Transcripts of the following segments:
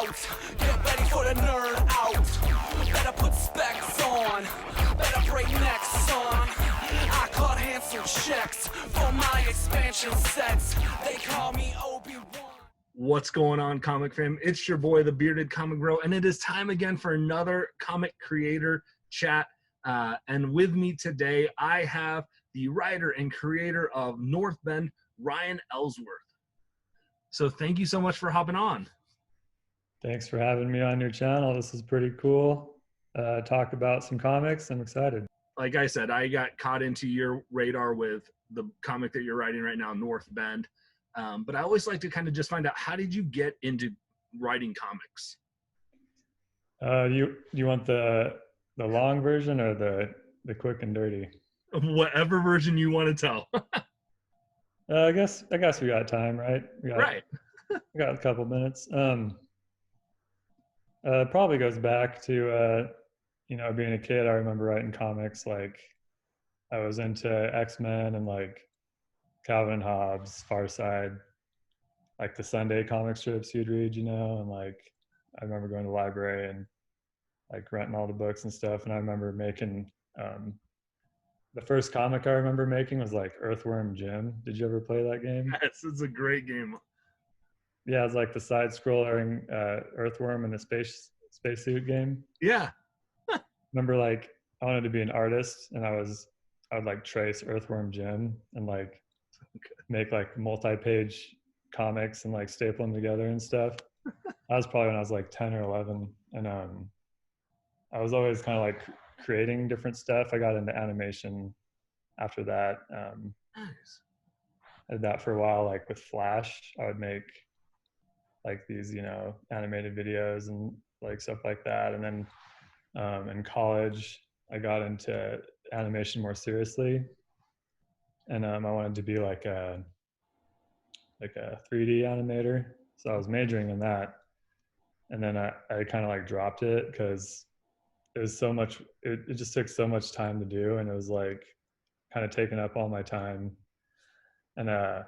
out. Get ready for the nerd out. Better put specs on. Better break necks on. I caught handsome checks for my expansion sets. They call me Obi-Wan. What's going on, comic fam? It's your boy, the Bearded Comic Bro, and it is time again for another comic creator chat. And with me today, I have the writer and creator of North Bend, Ryan Ellsworth. So thank you so much for hopping on. Thanks for having me on your channel. This is pretty cool. Talk about some comics. I'm excited. Like I said, I got caught into your radar with the comic that you're writing right now, North Bend. But I always like to kind of just find out, how did you get into writing comics? You want the long version or the quick and dirty? Whatever version you want to tell. I guess we got time, right? Right. We got a couple minutes. Probably goes back to being a kid. I remember writing comics. Like, I was into X-Men and like Calvin and Hobbes, Far Side, like the Sunday comic strips you'd read, and like I remember going to the library and like renting all the books and stuff. And I remember making the first comic I remember making was like Earthworm Jim. Did you ever play that game? Yes, it's a great game. Yeah, it's like the side-scrolling Earthworm in a spacesuit game. Yeah. Remember, like, I wanted to be an artist, and I would like trace Earthworm Jim and like make like multi-page comics and like staple them together and stuff. That was probably when I was like 10 or 11, and I was always kind of like creating different stuff. I got into animation after that. Nice. I did that for a while, like with Flash. I would make like these, animated videos and like stuff like that. And then in college, I got into animation more seriously, and I wanted to be like a 3D animator. So I was majoring in that, and then I kind of like dropped it because it was so much. It just took so much time to do, and it was like kind of taking up all my time, and I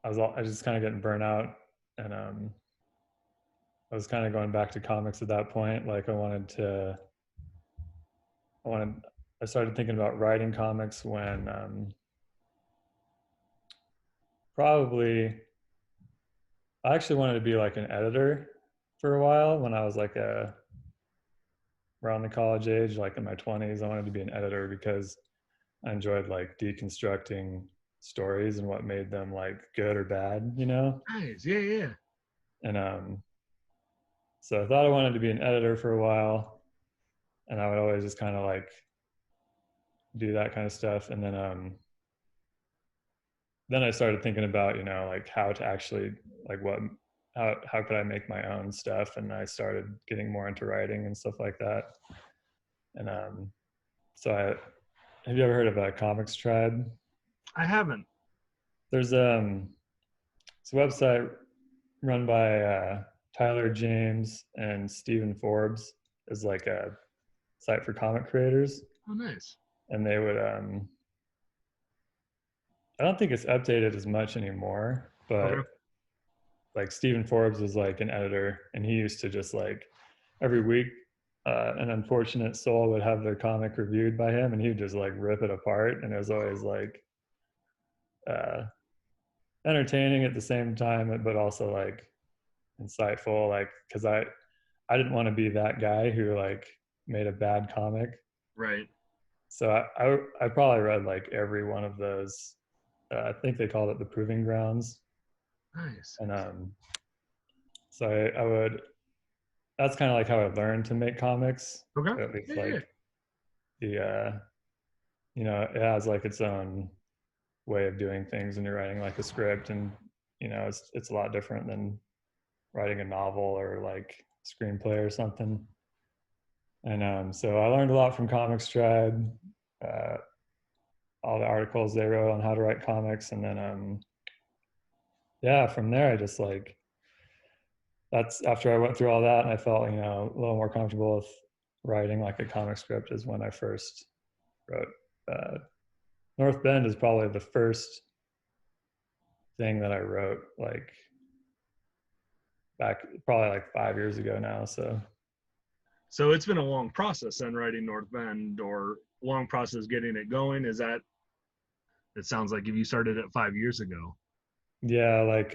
was just kind of getting burnt out, and I was kind of going back to comics at that point. Like I started thinking about writing comics when probably I actually wanted to be like an editor for a while when I was like around the college age, like in my 20s. I wanted to be an editor because I enjoyed like deconstructing stories and what made them like good or bad, Nice. Yeah. And so I thought I wanted to be an editor for a while, and I would always just kind of like do that kind of stuff. And then I started thinking about, like how to actually like how could I make my own stuff? And I started getting more into writing and stuff like that. And have you ever heard of a Comics Tribe? I haven't. There's it's a website run by Tyler James and Stephen Forbes. Is like a site for comic creators. Oh, nice. And they would I don't think it's updated as much anymore, but Okay. like Stephen Forbes was like an editor, and he used to just like every week an unfortunate soul would have their comic reviewed by him, and he would just like rip it apart, and it was always like entertaining at the same time, but also like insightful, like because I didn't want to be that guy who like made a bad comic. Right. So I probably read like every one of those. I think they called it the Proving Grounds. Nice. And so I would. That's kind of like how I learned to make comics. Okay. At least the it has like its own way of doing things when you're writing like a script, and it's a lot different than writing a novel or like screenplay or something. And so I learned a lot from Comics Tribe, all the articles they wrote on how to write comics. And then from there I just like, that's after I went through all that and I felt a little more comfortable with writing like a comic script, is when I first wrote North Bend. Is probably the first thing that I wrote like back probably like 5 years ago now. So it's been a long process then writing North Bend, or long process getting it going. Is that, it sounds like if you started it 5 years ago. yeah, like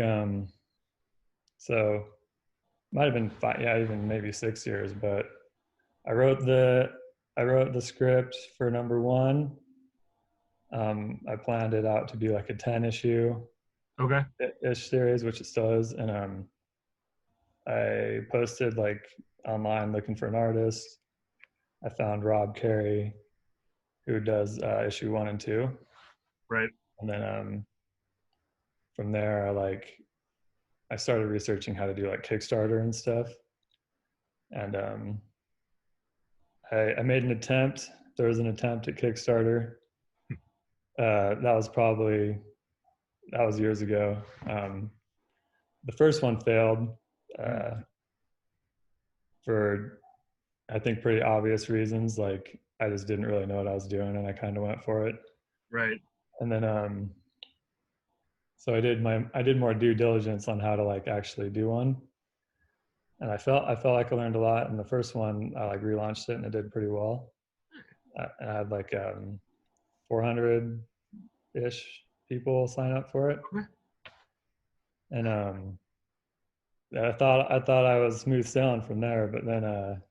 so might have been five, yeah, even maybe 6 years. But I wrote the I wrote the script for number one. I planned it out to be like a 10 issue Okay. ish series, which it still is, and I posted like online looking for an artist. I found Rob Carey, who does issue 1 and 2, Right. and then from there, I started researching how to do like Kickstarter and stuff, and I made an attempt. There was an attempt at Kickstarter. That was years ago. The first one failed for, I think, pretty obvious reasons. Like I just didn't really know what I was doing, and I kind of went for it. Right. And then so I did more due diligence on how to like actually do one, and I felt like I learned a lot. In the first one, I like relaunched it, and it did pretty well. And I had like 400 ish people sign up for it, and I thought I was smooth sailing from there. But then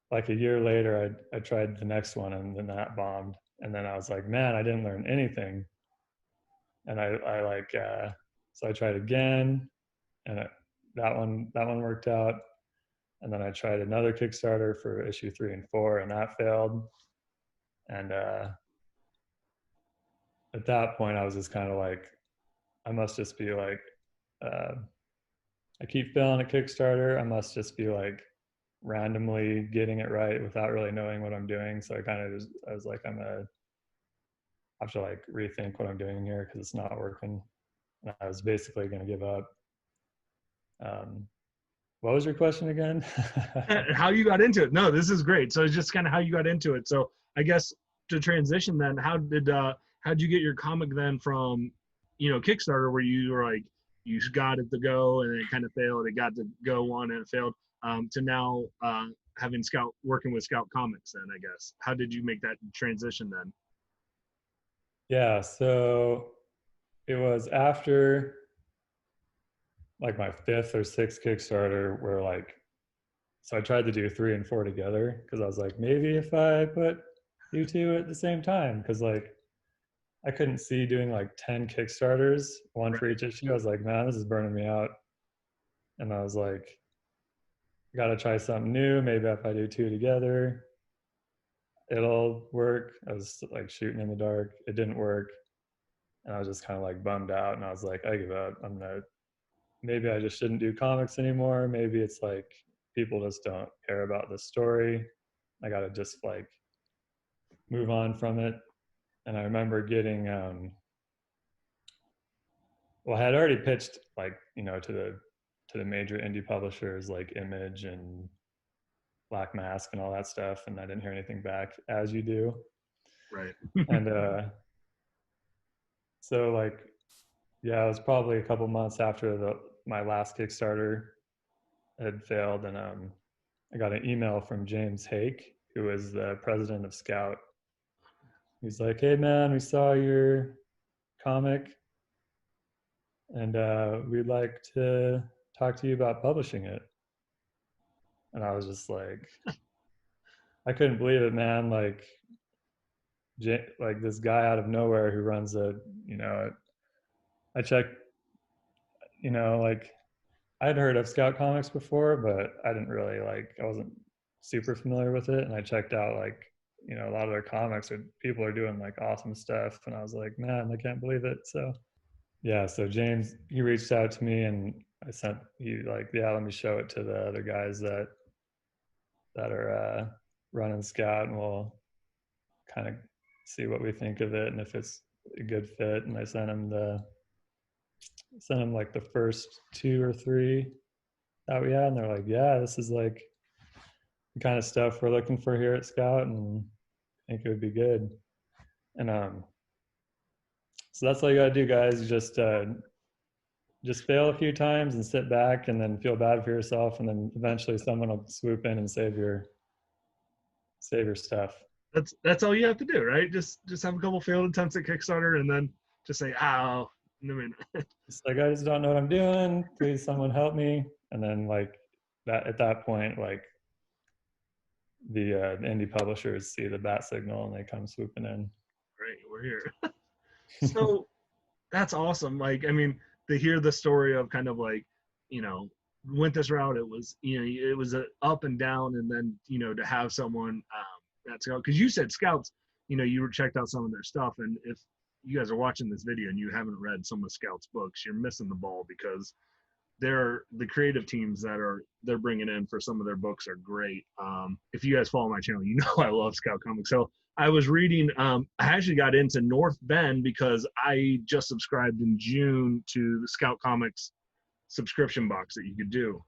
like a year later, I tried the next one, and then that bombed. And then I was like, man, I didn't learn anything. And I like so I tried again, and that one worked out. And then I tried another Kickstarter for issue 3 and 4, and that failed. And at that point, I was just kind of like, I must just be like, I keep failing at Kickstarter. I must just be like randomly getting it right without really knowing what I'm doing. So I was like, I have to like rethink what I'm doing here because it's not working. And I was basically going to give up. What was your question again? How you got into it? No, this is great. So it's just kind of how you got into it. So I guess to transition then, how'd you get your comic then from, Kickstarter, where you were like, you got it to go and it kind of failed, it got to go one and it failed, to now having working with Scout Comics then, I guess. How did you make that transition then? Yeah, so it was after like my fifth or sixth Kickstarter where like, so I tried to do 3 and 4 together because I was like, maybe if I put you two at the same time, because like I couldn't see doing like 10 Kickstarters, one for each issue. I was like, man, this is burning me out. And I was like, got to try something new. Maybe if I do 2 together, it'll work. I was like shooting in the dark. It didn't work. And I was just kind of like bummed out. And I was like, I give up. Maybe I just shouldn't do comics anymore. Maybe it's like people just don't care about the story. I got to just like move on from it. And I remember getting, well, I had already pitched like, to the major indie publishers like Image and Black Mask and all that stuff. And I didn't hear anything back, as you do. Right. And so like, yeah, it was probably a couple months after my last Kickstarter had failed. And I got an email from James Hake, who is the president of Scout. He's like, hey man, we saw your comic and we'd like to talk to you about publishing it. And I was just like, I couldn't believe it, man. Like this guy out of nowhere who runs I checked, like I'd heard of Scout Comics before, but I didn't really I wasn't super familiar with it. And I checked out a lot of their comics, people are doing like awesome stuff. And I was like, man, I can't believe it. So yeah, so James, he reached out to me and he like, yeah, let me show it to the other guys that are running Scout, and we'll kind of see what we think of it and if it's a good fit. And I sent him like the first 2 or 3 that we had, and they're like, yeah, this is like the kind of stuff we're looking for here at Scout, and I think it would be good. And so that's all you gotta do, guys. You just just fail a few times and sit back and then feel bad for yourself, and then eventually someone will swoop in and save your stuff. That's all you have to do, right? Just have a couple failed attempts at Kickstarter, and then just say, "Ow." I mean, It's like, I just don't know what I'm doing. Please, someone help me. And then like that, at that point, like the indie publishers see the bat signal and they come swooping in. great, we're here. So that's awesome. Like, I mean, to hear the story of kind of like, you know, went this route, it was, you know, it was a up and down, and then, you know, to have someone that's because you said Scouts, you know, you checked out some of their stuff, and if you guys are watching this video and you haven't read some of Scouts books, you're missing the ball, because they're the creative teams that they're bringing in for some of their books are great. If you guys follow my channel, you know I love Scout Comics. So I was reading. I actually got into North Bend because I just subscribed in June to the Scout Comics subscription box that you could do,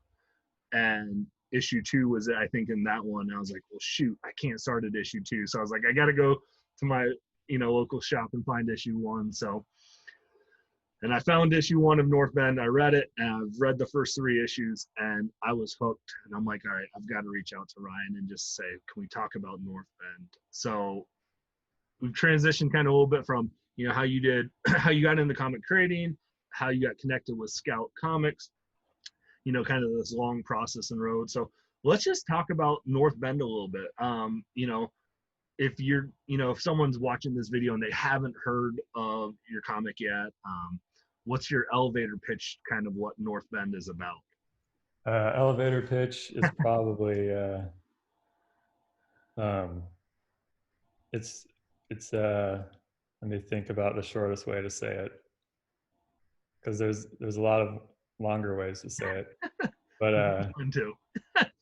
and issue 2 was, I think, in that one. I was like, well, shoot, I can't start at issue 2, so I was like, I got to go to my local shop and find issue 1. So. And I found issue 1 of North Bend. I read it, and I've read the first 3 issues, and I was hooked. And I'm like, all right, I've got to reach out to Ryan and just say, can we talk about North Bend? So we've transitioned kind of a little bit from, you know, how you did, how you got into comic creating, how you got connected with Scout Comics, you know, kind of this long process and road. So let's just talk about North Bend a little bit. You know, if you're, you know, if someone's watching this video and they haven't heard of your comic yet, what's your elevator pitch, kind of what North Bend is about? Elevator pitch is probably it's let me think about the shortest way to say it, because there's a lot of longer ways to say it, but Too.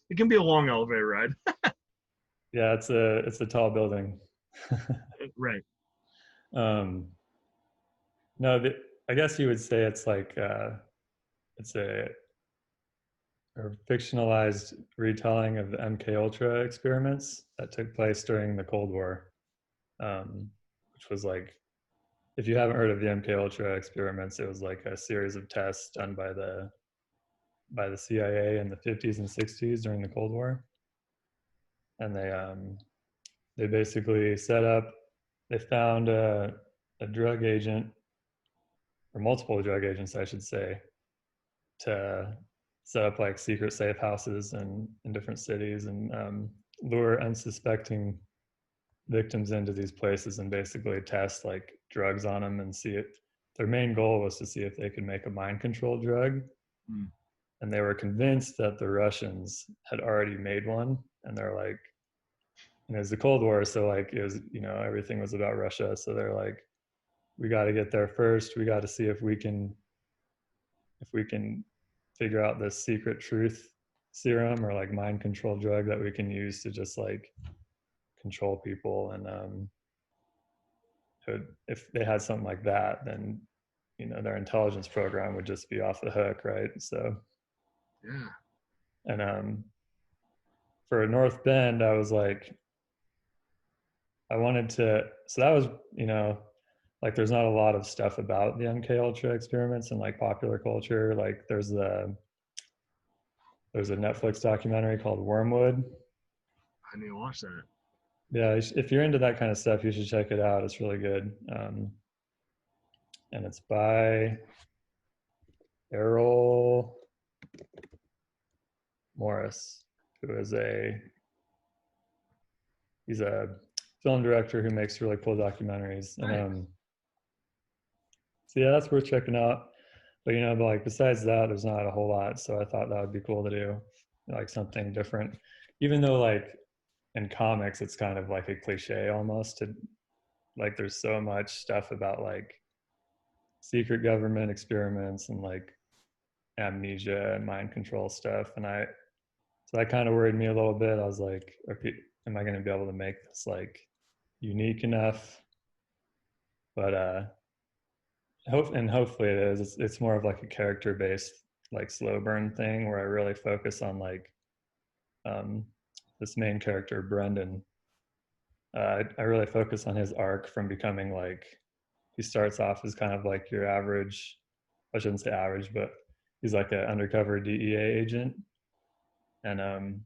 It can be a long elevator ride. yeah, it's a tall building. Right. No, I guess you would say it's like it's a fictionalized retelling of the MK Ultra experiments that took place during the Cold War, which was like, if you haven't heard of the MK Ultra experiments, it was like a series of tests done by the CIA in the 50s and 60s during the Cold War, and they basically they found a drug agent, or multiple drug agents, I should say, to set up like secret safe houses in different cities, and lure unsuspecting victims into these places and basically test like drugs on them and see if their main goal was to see if they could make a mind control drug. Mm. And they were convinced that the Russians had already made one, and they're like, and it was the Cold War, so like it was, you know, everything was about Russia, so they're like, we got to get there first, we got to see if we can figure out this secret truth serum or like mind control drug that we can use to just like control people. And if they had something like that, then, you know, their intelligence program would just be off the hook, right? So Yeah. and for North Bend, I was like, I wanted to, so that was, you know, like there's not a lot of stuff about the MK Ultra experiments in like popular culture. Like there's a Netflix documentary called Wormwood. I need to watch that. Yeah, if you're into that kind of stuff, you should check it out. It's really good. And it's by Errol Morris, who is he's a film director who makes really cool documentaries. And so yeah, that's worth checking out. But you know, but like besides that, there's not a whole lot. So I thought that would be cool to do, like something different. Even though like in comics, it's kind of like a cliche almost to like, there's so much stuff about like secret government experiments and like amnesia and mind control stuff. And so that kind of worried me a little bit. I was like, am I going to be able to make this like unique enough? But hopefully it is. It's more of like a character based like slow burn thing where I really focus on like this main character Brendan. I really focus on his arc from becoming like, he starts off as kind of like your average I shouldn't say average, but he's like an undercover DEA agent. And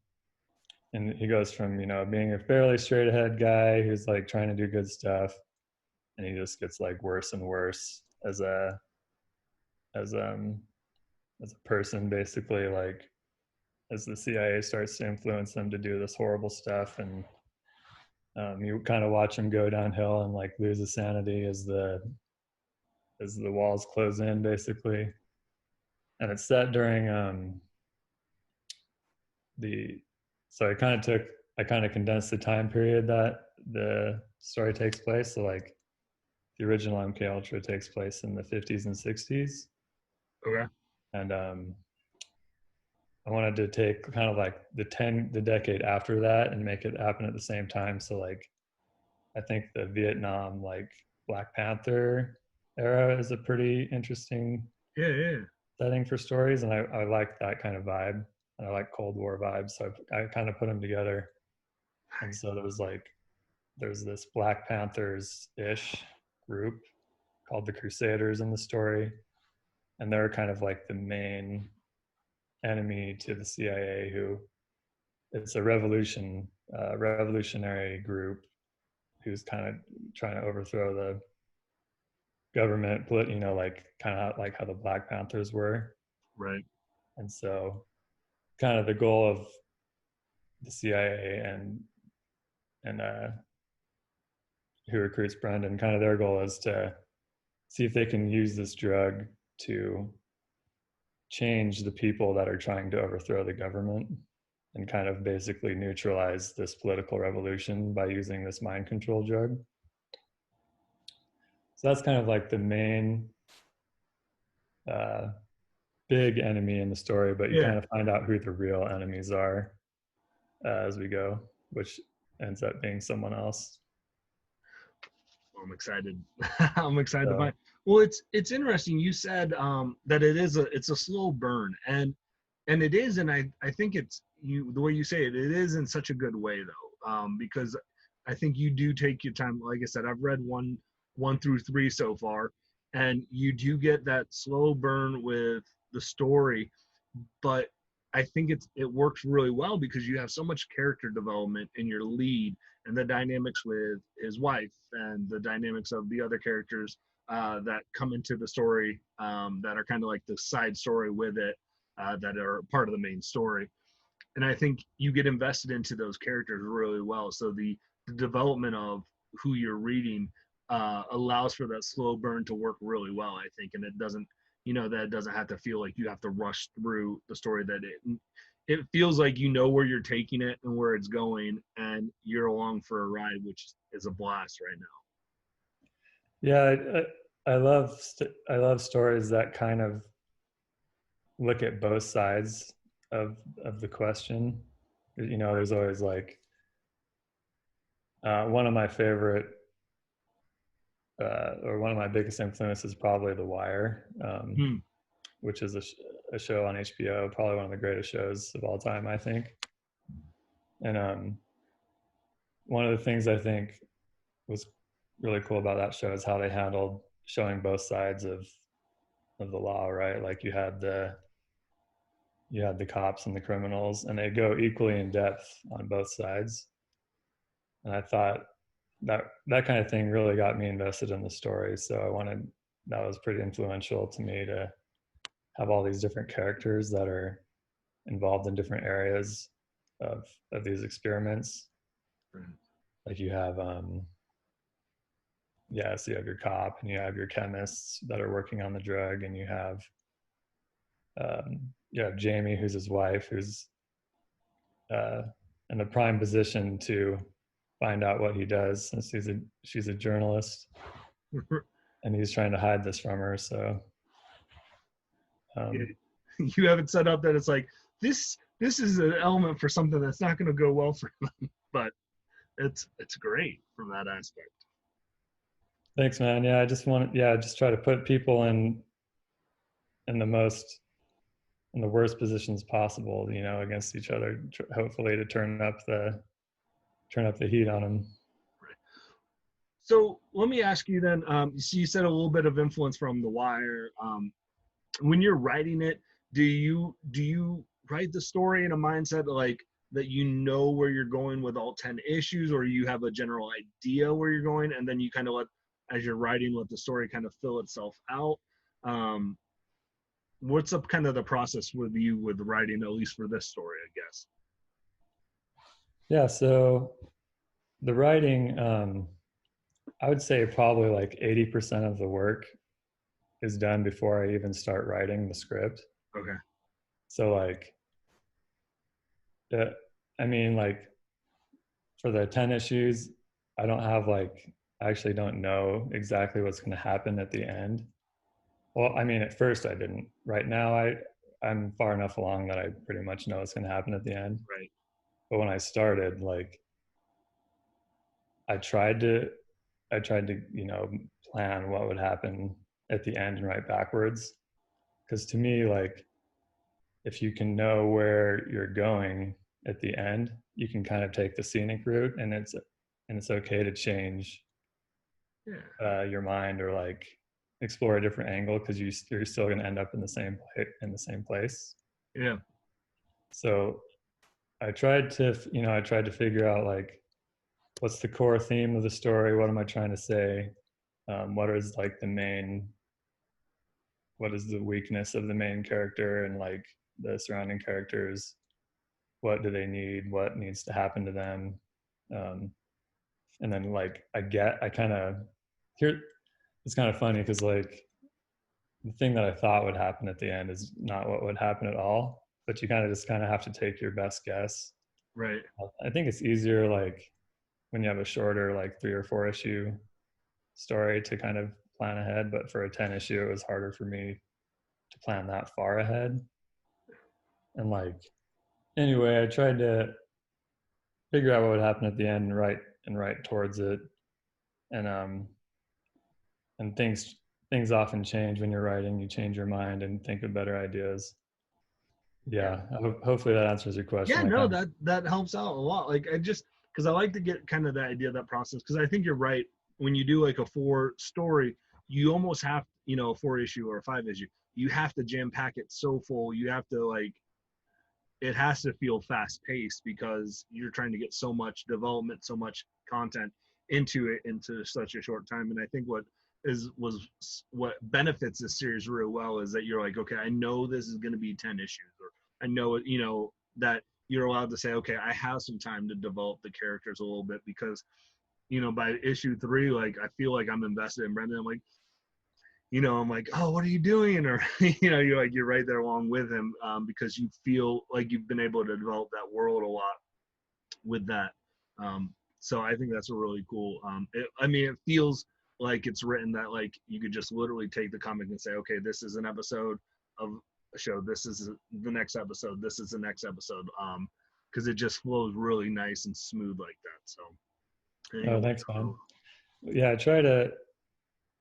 he goes from, you know, being a fairly straight ahead guy who's like trying to do good stuff, and he just gets like worse and worse as as um a person, basically, like as the CIA starts to influence him to do this horrible stuff. And you kind of watch him go downhill and like lose his sanity as the walls close in, basically. And it's set during the so I kind of condensed the time period that the story takes place. So like the original MK Ultra takes place in the 50s and 60s. Okay. And I wanted to take kind of like the decade after that and make it happen at the same time. So like I think the Vietnam, like Black Panther era is a pretty interesting Yeah. setting for stories, and I like that kind of vibe, and I like Cold War vibes, so I kind of put them together. And so there's this Black Panthers ish group called the Crusaders in the story, and they're kind of like the main enemy to the CIA. Who it's a revolutionary group who's kind of trying to overthrow the government, you know, like kind of like how the Black Panthers were. Right. And so kind of the goal of the CIA and who recruits Brendan, kind of their goal is to see if they can use this drug to change the people that are trying to overthrow the government, and kind of basically neutralize this political revolution by using this mind control drug. So that's kind of like the main big enemy in the story, but you kind of find out who the real enemies are as we go, which ends up being someone else. I'm excited. I'm excited to find. Well, it's interesting. You said that it's a slow burn, and it is, and I think it's the way you say it is in such a good way though, because I think you do take your time. Like I said, I've read one through three so far, and you do get that slow burn with the story, but I think it works really well because you have so much character development in your lead, and the dynamics with his wife and the dynamics of the other characters that come into the story that are kind of like the side story with it, that are part of the main story. And I think you get invested into those characters really well. So the development of who you're reading allows for that slow burn to work really well, I think. And it doesn't, that it doesn't have to feel like you have to rush through the story, that it feels like you know where you're taking it and where it's going, and you're along for a ride, which is a blast right now. Yeah, I love stories that kind of look at both sides of the question. You know, there's always like one of my favorite or one of my biggest influences is probably The Wire, which is a show on HBO, probably one of the greatest shows of all time, I think. And one of the things I think was really cool about that show is how they handled showing both sides of the law, right? Like you had the cops and the criminals, and they go equally in depth on both sides. And I thought that kind of thing really got me invested in the story. So that was pretty influential to me, to have all these different characters that are involved in different areas of these experiments. Right. Like you have so you have your cop, and you have your chemists that are working on the drug, and you have Jamie, who's his wife, who's in a prime position to find out what he does, since she's a journalist and he's trying to hide this from her. So you have it set up that it's like this is an element for something that's not going to go well for them, but it's great from that aspect. Thanks, man. Yeah, I just try to put people in the worst positions possible, against each other, hopefully to turn up the heat on them. Right. So let me ask you then, so you said a little bit of influence from The Wire. when you're writing it, do you write the story in a mindset like that you know where you're going with all 10 issues, or you have a general idea where you're going, and then you kind of let, as you're writing, let the story kind of fill itself out? um what's up kind of the process with you with writing, at least for this story, I guess? Yeah, so the writing, I would say probably like 80% of the work is done before I even start writing the script. Okay. So like, uh, I mean, like for the 10 issues, I don't have like, I actually don't know exactly what's going to happen at the end. Well, I mean, at first I didn't. Right now, I'm far enough along that I pretty much know what's going to happen at the end. Right. But when I started, like, I tried to, plan what would happen at the end and write backwards. Because to me, like, if you can know where you're going at the end, you can kind of take the scenic route, and it's okay to change Yeah. your mind or like explore a different angle because you're still going to end up in the same place. Yeah. So I tried to figure out like what's the core theme of the story, what am I trying to say, what is like what is the weakness of the main character and like the surrounding characters, what do they need, what needs to happen to them, um, and then like I kind of here it's kind of funny because like the thing that I thought would happen at the end is not what would happen at all. But you kind of have to take your best guess. Right. I think it's easier like when you have a shorter like 3 or 4 issue story to kind of plan ahead. But for a 10 issue, it was harder for me to plan that far ahead. And like anyway, I tried to figure out what would happen at the end and write towards it. And and things often change when you're writing. You change your mind and think of better ideas. Yeah. Yeah, hopefully that answers your Yeah, question. I no, kind of that helps out a lot. Like, I just, because I like to get kind of the idea of that process, because I think you're right. When you do like a 4 story, you almost have, a 4 issue or a 5 issue, you have to jam pack it so full. You have to like, it has to feel fast paced because you're trying to get so much development, so much content into it into such a short time. And I think what benefits this series real well is that you're like, okay, I know this is going to be 10 issues, or I know it, that you're allowed to say, okay, I have some time to develop the characters a little bit, because by issue 3, like, I feel like I'm invested in Brendan. I'm like, oh, what are you doing? Or, you're right there along with him, because you feel like you've been able to develop that world a lot with that. So I think that's a really cool. It feels like it's written that like you could just literally take the comic and say, okay, this is an episode of a show. This is the next episode. This is the next episode. Because it just flows really nice and smooth like that. So. oh, thanks, man. Yeah, I try to.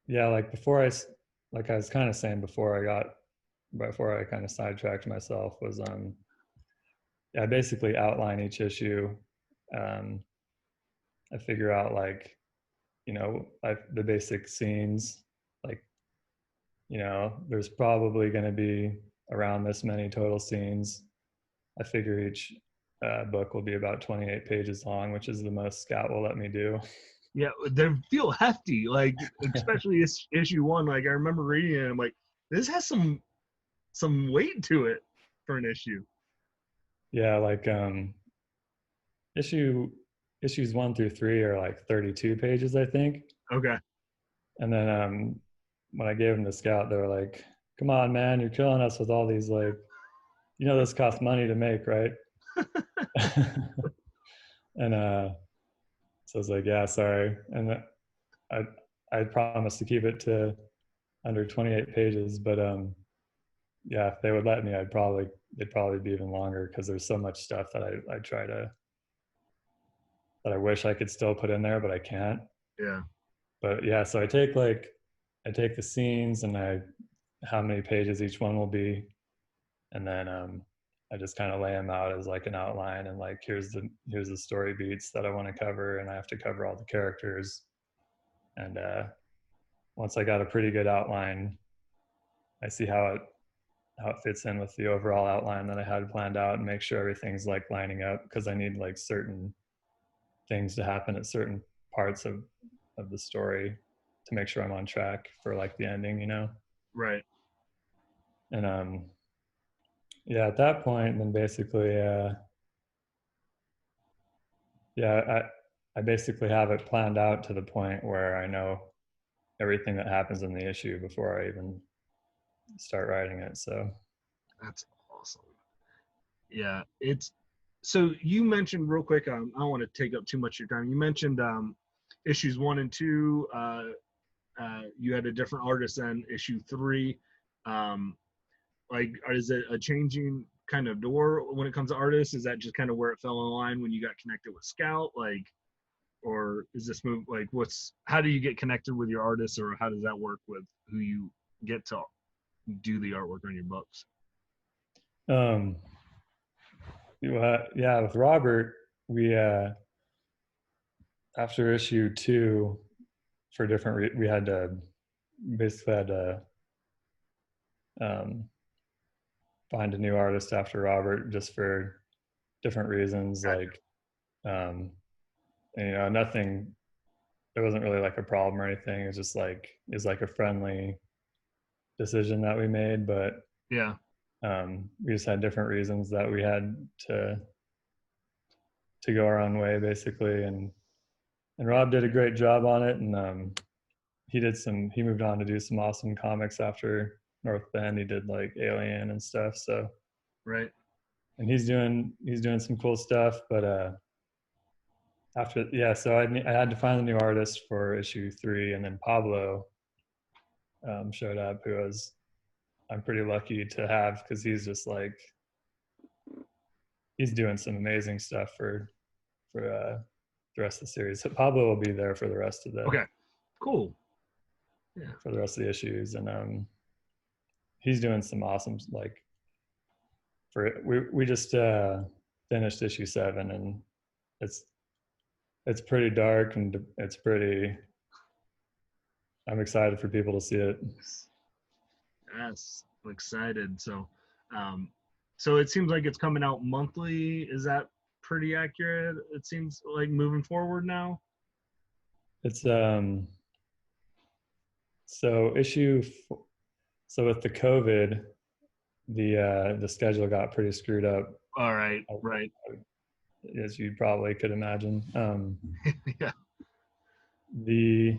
Yeah, like like I was kind of saying before I kind of sidetracked myself was I basically outline each issue. Um, I figure out like like the basic scenes, like there's probably going to be around this many total scenes. I figure each book will be about 28 pages long, which is the most Scott will let me do. Yeah, they feel hefty, like especially issue 1. Like, I remember reading it, and I'm like, this has some weight to it for an issue. Yeah, like issue issues 1 through 3 are like 32 pages, I think. Okay. And then when I gave them to Scout, they were like, "Come on, man, you're killing us with all these like, this costs money to make, right?" And so I was like, "Yeah, sorry." And I I promised to keep it to under 28 pages, but yeah, if they would let me, they'd probably be even longer because there's so much stuff that I try to that I wish I could still put in there, but I can't. Yeah. But yeah, so I take the scenes and how many pages each one will be, and then I just kind of lay them out as like an outline and like here's the story beats that I want to cover, and I have to cover all the characters. And once I got a pretty good outline, I see how how it fits in with the overall outline that I had planned out, and make sure everything's like lining up, because I need like certain things to happen at certain parts of the story to make sure I'm on track for like the ending, you know? Right. And yeah, at that point, then basically, yeah, I basically have it planned out to the point where I know everything that happens in the issue before I even start writing it. So That's awesome. Yeah, it's so you mentioned real quick. I don't want to take up too much of your time. You mentioned issues 1 and 2. You had a different artist than issue 3. Um, like, is it a changing kind of door when it comes to artists? Is that just kind of where it fell in line when you got connected with Scout? Like, or is this move like how do you get connected with your artists, or how does that work with who you get to do the artwork on your books? um, yeah, with Robert, we after issue 2, for different we had to basically had to um, find a new artist after Robert, just for different reasons. Like, um, and, you know, nothing. There wasn't really like a problem or anything. It's just like a friendly decision that we made, but Yeah. we just had different reasons that we had to go our own way, basically. And Rob did a great job on it, and he moved on to do some awesome comics after North Bend. He did like Alien and stuff. So, Right. and he's doing some cool stuff. But after, yeah, so I had to find a new artist for issue 3, and then Pablo showed up, who I'm pretty lucky to have, because he's just like, he's doing some amazing stuff for the rest of the series. So Pablo will be there for the rest of Okay. Cool. Yeah. for the rest of the issues, and he's doing some awesome, like, we just finished issue 7, and it's pretty dark, and it's pretty. I'm excited for people to see it. Yes, I'm excited. Um, so it seems like it's coming out monthly. Is that pretty accurate? It seems like moving forward now. It's so so with the COVID, the schedule got pretty screwed up, All right. Right. as you probably could imagine. Yeah. The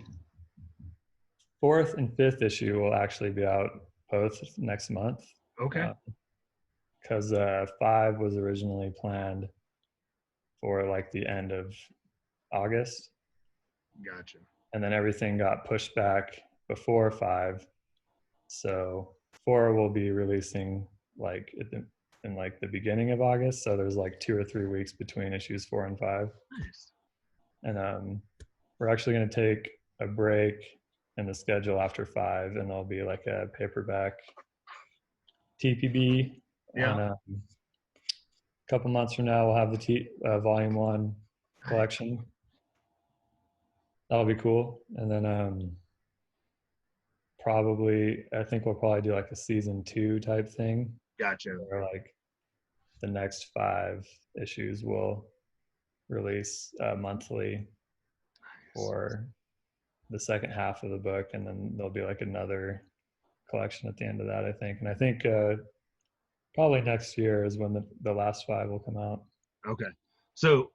4th and 5th issue will actually be out both next month, Okay. because 5 was originally planned for like the end of August, Gotcha. and then everything got pushed back before 5. So 4 will be releasing like in like the beginning of August. So there's like 2 or 3 weeks between issues 4 and 5. Nice. And we're actually going to take a break in the schedule after 5, and there'll be like a paperback TPB Yeah. on a couple months from now. We'll have the volume 1 collection. That'll be cool. And then I think we'll probably do like a season 2 type thing, Gotcha. where like the next 5 issues will release monthly for the second half of the book, and then there'll be like another collection at the end of that, I think. And I think probably next year is when the last 5 will come out. Okay. So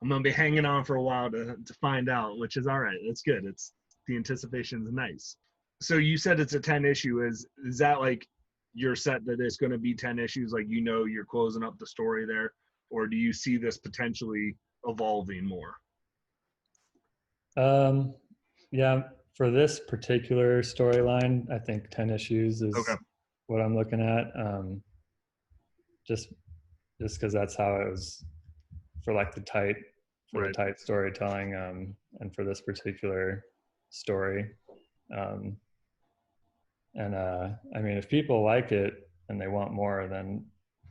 I'm gonna be hanging on for a while to find out, which is all right. That's good. It's the anticipation is nice. So you said it's a 10 issue. Is that like you're set that it's going to be 10 issues? Like, you know, you're closing up the story there, or do you see this potentially evolving more? Yeah, for this particular storyline, I think 10 issues is Okay. what I'm looking at. Just because that's how it was for like the tight storytelling, and for this particular story. And I mean, if people like it and they want more, then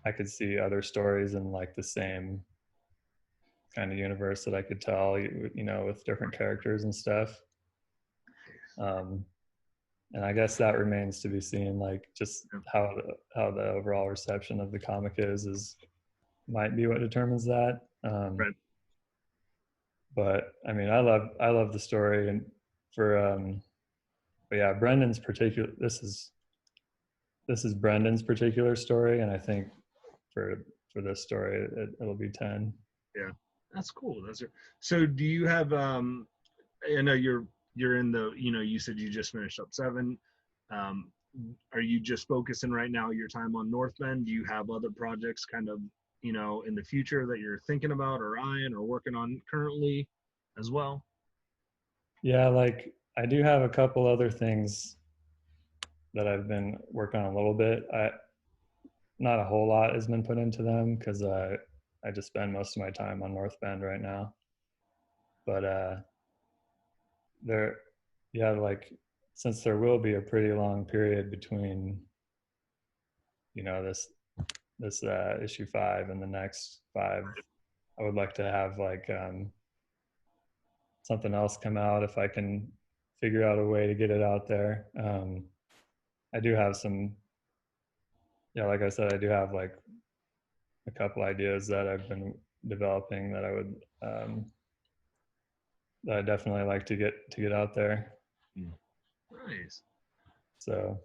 I could see other stories in like the same kind of universe that I could tell, you know, with different characters and stuff. and I guess that remains to be seen. Like just Yeah. how the overall reception of the comic is might be what determines that. Right. But I mean, I love the story, and for but yeah, Brendan's particular. This is Brendan's particular story, and I think for this story, it'll be 10. Yeah. That's cool. So do you have I know you're in the, you said you just finished up 7. Um, are you just focusing right now your time on North Bend? Do you have other projects kind of, in the future that you're thinking about or eyeing or working on currently as well? Yeah, like I do have a couple other things that I've been working on a little bit. Not a whole lot has been put into them because I just spend most of my time on North Bend right now. But there, yeah, like since there will be a pretty long period between, this issue 5 and the next 5, I would like to have like something else come out if I can figure out a way to get it out there. I do have some, yeah, like I said, I do have like a couple ideas that I've been developing that I would that I definitely like to get out there. Nice. So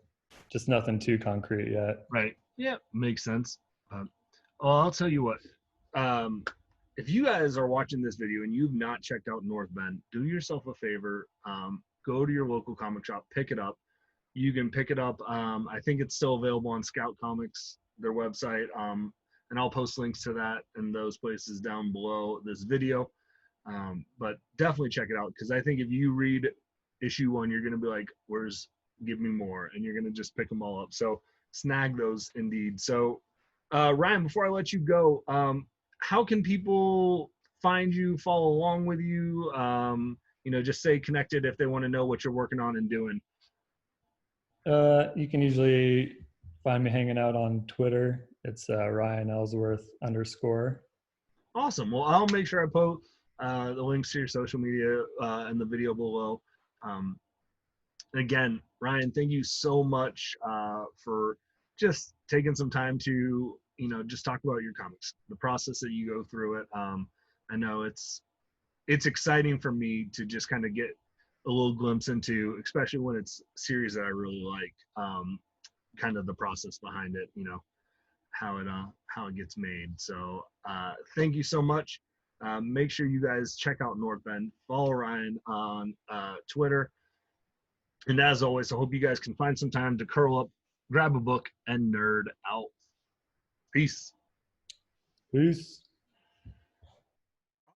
just nothing too concrete yet. Right. Yeah, makes sense. Well, I'll tell you what. Um, if you guys are watching this video and you've not checked out North Bend, do yourself a favor. Go to your local comic shop, pick it up. You can pick it up. I think it's still available on Scout Comics, their website. And I'll post links to that and those places down below this video. But definitely check it out because I think if you read issue 1, you're going to be like, give me more, and you're going to just pick them all up. So snag those indeed. So Ryan, before I let you go, how can people find you, follow along with you? Just stay connected if they want to know what you're working on and doing. You can usually find me hanging out on Twitter. It's Ryan Ellsworth _. Awesome. Well, I'll make sure I post the links to your social media in the video below. Again, Ryan, thank you so much for just taking some time to, just talk about your comics, the process that you go through it. I know it's exciting for me to just kind of get a little glimpse into, especially when it's series that I really like, kind of the process behind it, how it gets made. So thank you so much. Make sure you guys check out North Bend. Follow Ryan on Twitter. And as always, I hope you guys can find some time to curl up, grab a book, and nerd out. Peace. Peace.